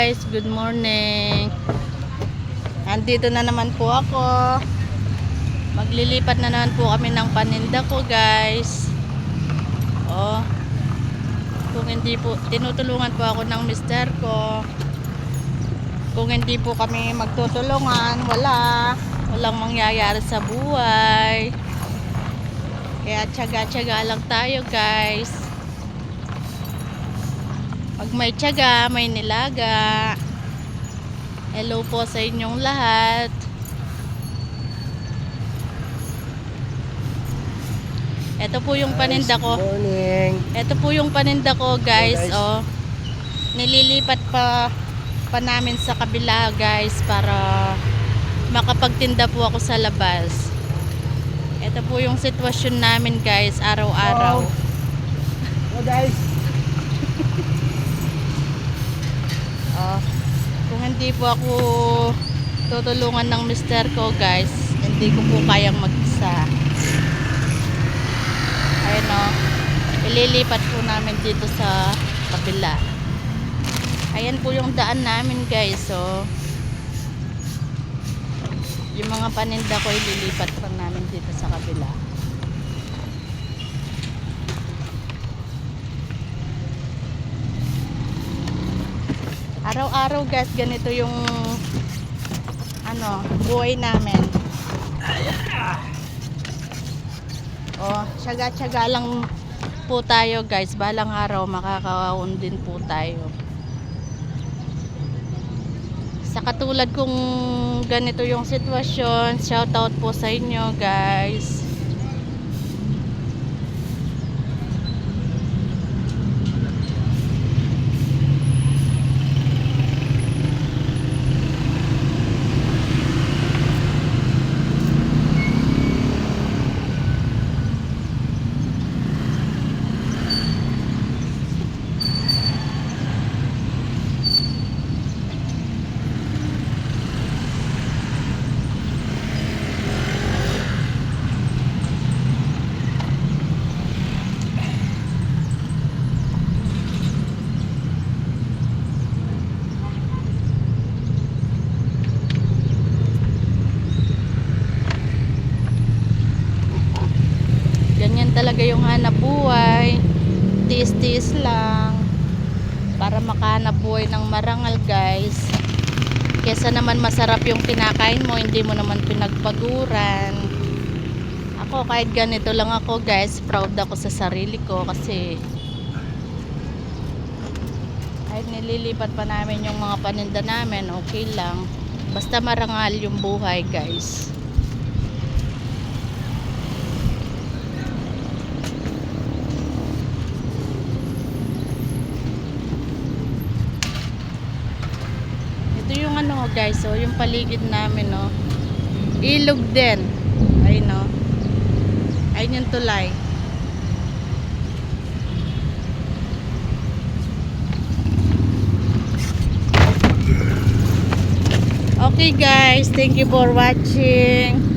guys, good morning. Andito na naman po ako. Maglilipat na naman po kami ng paninda ko guys. Oh. Kung hindi po, tinutulungan po ako ng mister ko. Kung hindi po kami magtutulungan, walang mangyayari sa buhay. Kaya tiyaga-tiyaga lang tayo guys. Pag may tiyaga, may nilaga. Hello po sa inyong lahat. Ito po yung paninda ko. Morning. Ito po yung paninda ko guys. Hey, guys. Oh. Nililipat pa namin sa kabila guys para makapagtinda po ako sa labas. Ito po yung sitwasyon namin guys, araw-araw. Oh guys. Oh. Kung hindi po ako tutulungan ng mister ko guys, hindi ko po kayang mag-isa. Ayun o, ililipat po namin dito sa kabila. Ayan po yung daan namin guys. So yung mga paninda ko ililipat pa namin dito sa kabila. Araw-araw guys, ganito yung buhay namin. Oh, tiyaga-tiyaga lang po tayo guys. Balang araw makakaon din po tayo. Sa katulad kung ganito yung sitwasyon, shout out po sa inyo guys. Ganyan talaga yung hanap buhay. Tiis-tiis lang para makahanap buhay ng marangal guys. Kesa naman masarap yung kinakain mo, hindi mo naman pinagpaguran. Ako kahit ganito lang ako guys, proud ako sa sarili ko kasi kahit nililipat pa namin yung mga paninda namin, okay lang. Basta marangal yung buhay guys. Ito yung guys, so yung paligid namin ilog din. Ayun ayun yung tulay. Okay guys, thank you for watching.